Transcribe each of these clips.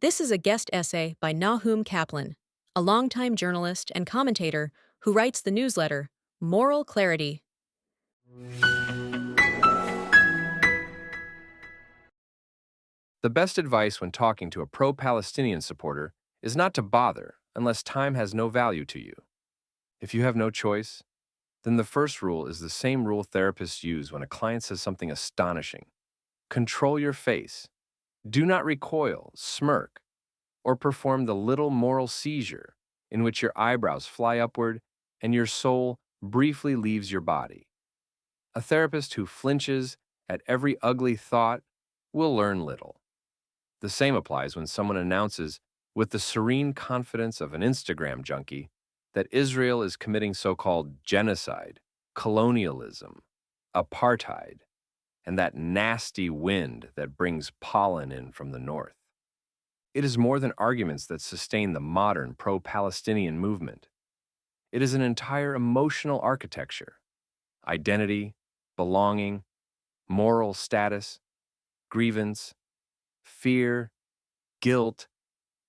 This is a guest essay by Nahum Kaplan, a longtime journalist and commentator who writes the newsletter Moral Clarity. The best advice when talking to a pro-Palestinian supporter is not to bother unless time has no value to you. If you have no choice, then the first rule is the same rule therapists use when a client says something astonishing. Control your face. Do not recoil, smirk, or perform the little moral seizure in which your eyebrows fly upward and your soul briefly leaves your body. A therapist who flinches at every ugly thought will learn little. The same applies when someone announces, with the serene confidence of an Instagram junkie, that Israel is committing so-called genocide, colonialism, apartheid, and that nasty wind that brings pollen in from the north. It is more than arguments that sustain the modern pro-Palestinian movement. It is an entire emotional architecture: identity, belonging, moral status, grievance, fear, guilt,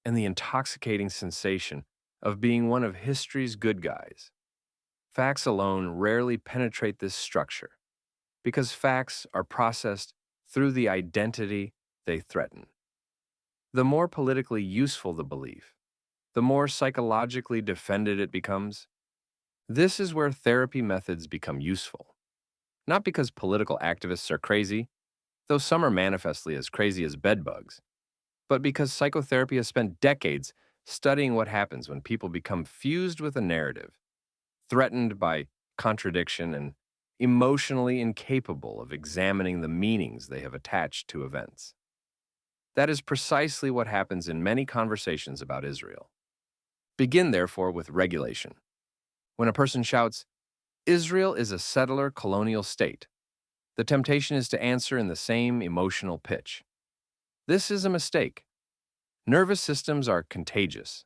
and the intoxicating sensation of being one of history's good guys. Facts alone rarely penetrate this structure because facts are processed through the identity they threaten. The more politically useful the belief, the more psychologically defended it becomes. This is where therapy methods become useful. Not because political activists are crazy, though some are manifestly as crazy as bedbugs, but because psychotherapy has spent decades studying what happens when people become fused with a narrative, threatened by contradiction, and emotionally incapable of examining the meanings they have attached to events. That is precisely what happens in many conversations about Israel. Begin, therefore, with regulation. When a person shouts, "Israel is a settler colonial state," the temptation is to answer in the same emotional pitch. This is a mistake. Nervous systems are contagious.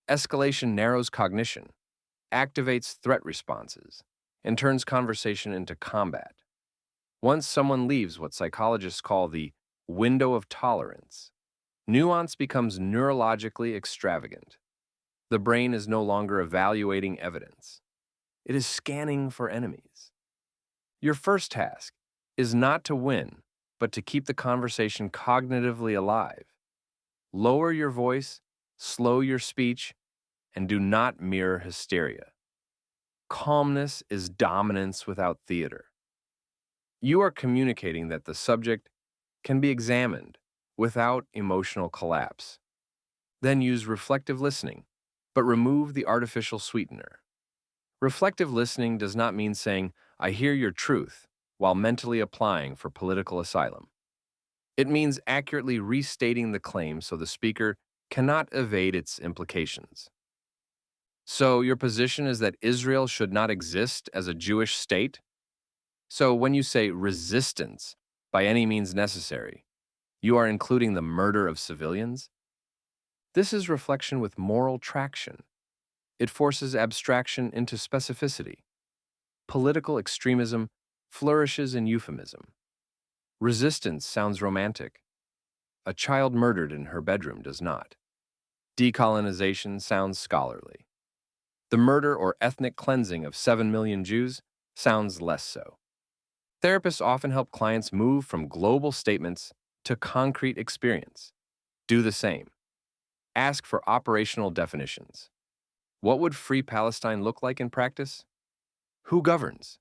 Escalation narrows cognition, activates threat responses, and turns conversation into combat. Once someone leaves what psychologists call the window of tolerance, nuance becomes neurologically extravagant. The brain is no longer evaluating evidence. It is scanning for enemies. Your first task is not to win, but to keep the conversation cognitively alive. Lower your voice, slow your speech, and do not mirror hysteria. Calmness is dominance without theater. You are communicating that the subject can be examined without emotional collapse. Then use reflective listening, but remove the artificial sweetener. Reflective listening does not mean saying, "I hear your truth," while mentally applying for political asylum. It means accurately restating the claim so the speaker cannot evade its implications. So your position is that Israel should not exist as a Jewish state? So when you say resistance by any means necessary, you are including the murder of civilians? This is reflection with moral traction. It forces abstraction into specificity. Political extremism flourishes in euphemism. Resistance sounds romantic. A child murdered in her bedroom does not. Decolonization sounds scholarly. The murder or ethnic cleansing of 7 million Jews sounds less so. Therapists often help clients move from global statements to concrete experience. Do the same. Ask for operational definitions. What would free Palestine look like in practice? Who governs?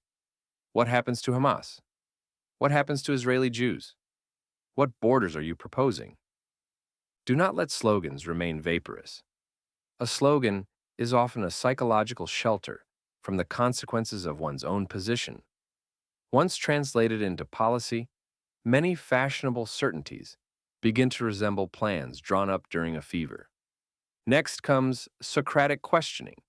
What happens to Hamas? What happens to Israeli Jews? What borders are you proposing? Do not let slogans remain vaporous. A slogan is often a psychological shelter from the consequences of one's own position. Once translated into policy, many fashionable certainties begin to resemble plans drawn up during a fever. Next comes Socratic questioning.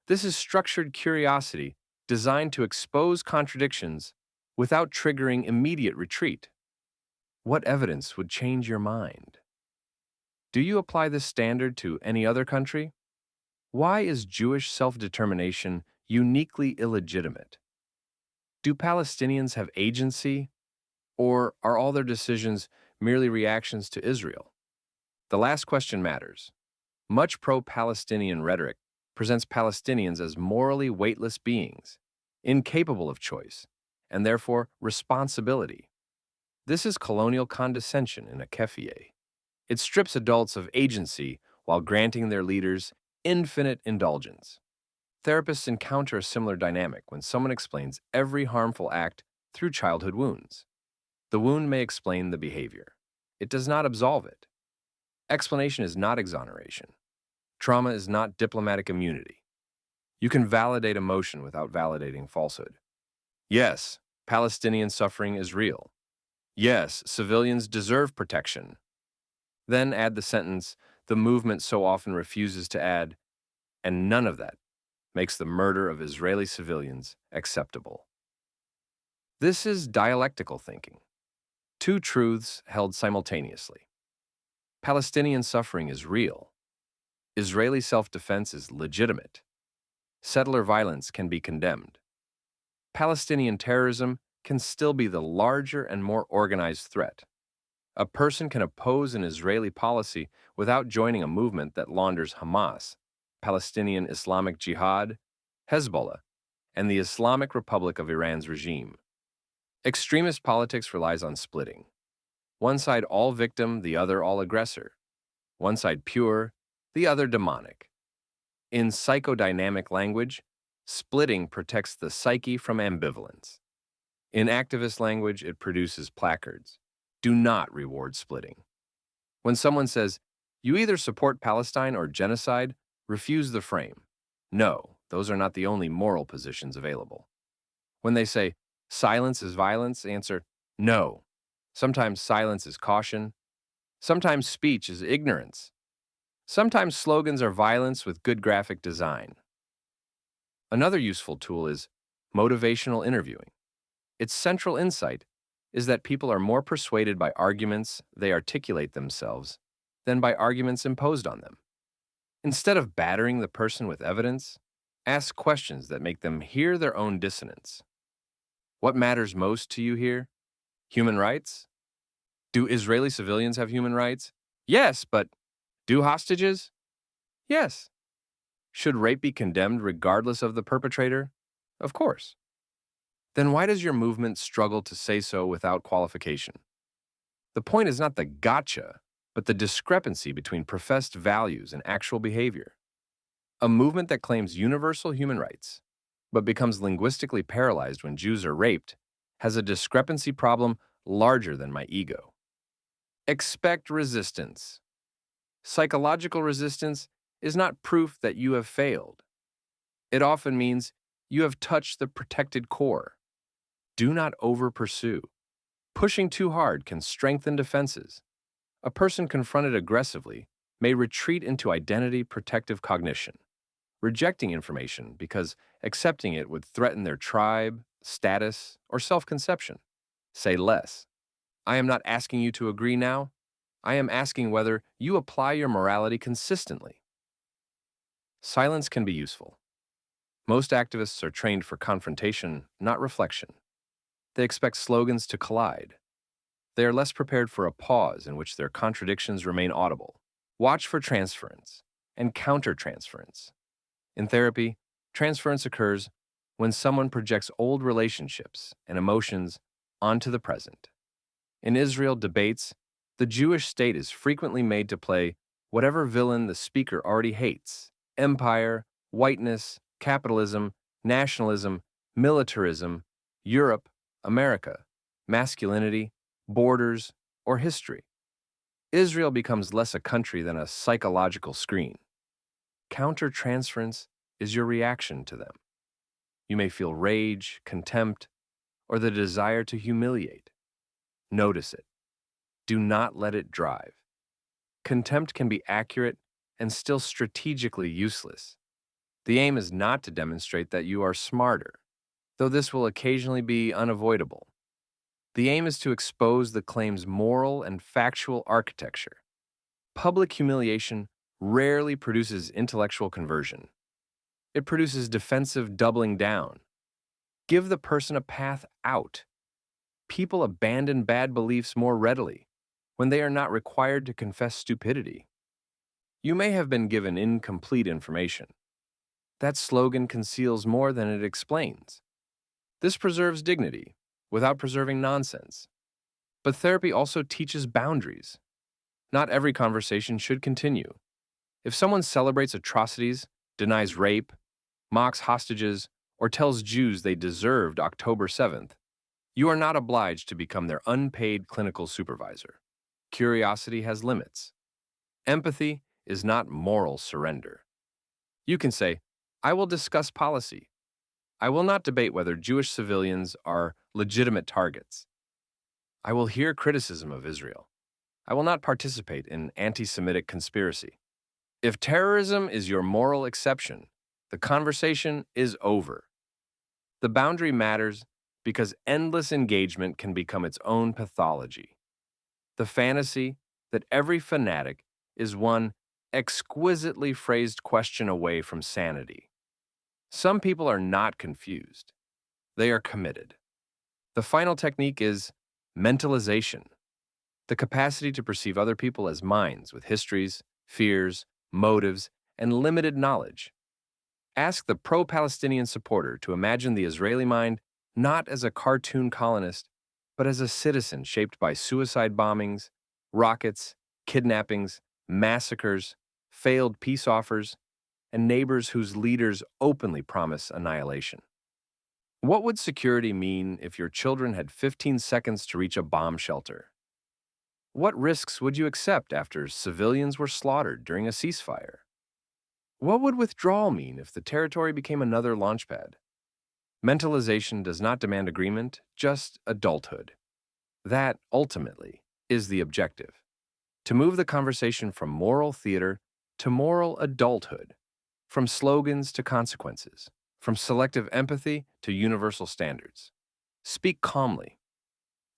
This is structured curiosity designed to expose contradictions without triggering immediate retreat. What evidence would change your mind? Do you apply this standard to any other country? Why is Jewish self-determination uniquely illegitimate? Do Palestinians have agency, or are all their decisions merely reactions to Israel? The last question matters. Much pro-Palestinian rhetoric presents Palestinians as morally weightless beings, incapable of choice, and therefore responsibility. This is colonial condescension in a keffiyeh. It strips adults of agency while granting their leaders infinite indulgence. Therapists encounter a similar dynamic when someone explains every harmful act through childhood wounds. The wound may explain the behavior. It does not absolve it. Explanation is not exoneration. Trauma is not diplomatic immunity. You can validate emotion without validating falsehood. Yes, Palestinian suffering is real. Yes, civilians deserve protection. Then add the sentence the movement so often refuses to add, and none of that makes the murder of Israeli civilians acceptable. This is dialectical thinking. Two truths held simultaneously. Palestinian suffering is real. Israeli self-defense is legitimate. Settler violence can be condemned. Palestinian terrorism can still be the larger and more organized threat. A person can oppose an Israeli policy without joining a movement that launders Hamas, Palestinian Islamic Jihad, Hezbollah, and the Islamic Republic of Iran's regime. Extremist politics relies on splitting. One side all victim, the other all aggressor. One side pure, the other demonic. In psychodynamic language, splitting protects the psyche from ambivalence. In activist language, it produces placards. Do not reward splitting. When someone says, you either support Palestine or genocide, refuse the frame. No, those are not the only moral positions available. When they say, silence is violence, answer, no. Sometimes silence is caution. Sometimes speech is ignorance. Sometimes slogans are violence with good graphic design. Another useful tool is motivational interviewing. Its central insight is that people are more persuaded by arguments they articulate themselves than by arguments imposed on them. Instead of battering the person with evidence, ask questions that make them hear their own dissonance. What matters most to you here? Human rights? Do Israeli civilians have human rights? Yes, but do hostages? Yes. Should rape be condemned regardless of the perpetrator? Of course. Then why does your movement struggle to say so without qualification? The point is not the gotcha, but the discrepancy between professed values and actual behavior. A movement that claims universal human rights, but becomes linguistically paralyzed when Jews are raped, has a discrepancy problem larger than my ego. Expect resistance. Psychological resistance is not proof that you have failed. It often means you have touched the protected core. Do not over-pursue. Pushing too hard can strengthen defenses. A person confronted aggressively may retreat into identity-protective cognition, rejecting information because accepting it would threaten their tribe, status, or self-conception. Say less. I am not asking you to agree now. I am asking whether you apply your morality consistently. Silence can be useful. Most activists are trained for confrontation, not reflection. They expect slogans to collide. They are less prepared for a pause in which their contradictions remain audible. Watch for transference and counter-transference. In therapy, transference occurs when someone projects old relationships and emotions onto the present. In Israel debates, the Jewish state is frequently made to play whatever villain the speaker already hates: empire, whiteness, capitalism, nationalism, militarism, Europe, America, masculinity, borders, or history. Israel becomes less a country than a psychological screen. Counter-transference is your reaction to them. You may feel rage, contempt, or the desire to humiliate. Notice it. Do not let it drive. Contempt can be accurate and still strategically useless. The aim is not to demonstrate that you are smarter, though this will occasionally be unavoidable. The aim is to expose the claim's moral and factual architecture. Public humiliation rarely produces intellectual conversion. It produces defensive doubling down. Give the person a path out. People abandon bad beliefs more readily. when they are not required to confess stupidity. You may have been given incomplete information. That slogan conceals more than it explains. This preserves dignity without preserving nonsense. But therapy also teaches boundaries. Not every conversation should continue. If someone celebrates atrocities, denies rape, mocks hostages, or tells Jews they deserved October 7th, you are not obliged to become their unpaid clinical supervisor. Curiosity has limits. Empathy is not moral surrender. You can say, I will discuss policy. I will not debate whether Jewish civilians are legitimate targets. I will hear criticism of Israel. I will not participate in anti-Semitic conspiracy. If terrorism is your moral exception, the conversation is over. The boundary matters because endless engagement can become its own pathology. The fantasy that every fanatic is one exquisitely phrased question away from sanity. Some people are not confused. They are committed. The final technique is mentalization, the capacity to perceive other people as minds with histories, fears, motives, and limited knowledge. Ask the pro-Palestinian supporter to imagine the Israeli mind not as a cartoon colonist, but as a citizen shaped by suicide bombings, rockets, kidnappings, massacres, failed peace offers, and neighbors whose leaders openly promise annihilation. What would security mean if your children had 15 seconds to reach a bomb shelter? What risks would you accept after civilians were slaughtered during a ceasefire? What would withdrawal mean if the territory became another launchpad? Mentalization does not demand agreement, just adulthood. That, ultimately, is the objective. To move the conversation from moral theater to moral adulthood, from slogans to consequences, from selective empathy to universal standards. Speak calmly.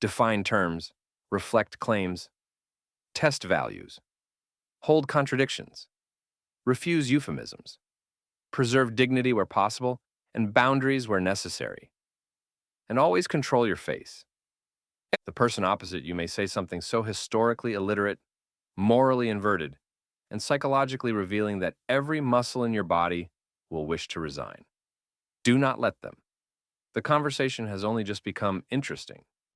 Define terms, reflect claims, test values, hold contradictions, refuse euphemisms, preserve dignity where possible and boundaries where necessary. And always control your face. The person opposite you may say something so historically illiterate, morally inverted, and psychologically revealing that every muscle in your body will wish to resign. Do not let them. The conversation has only just become interesting.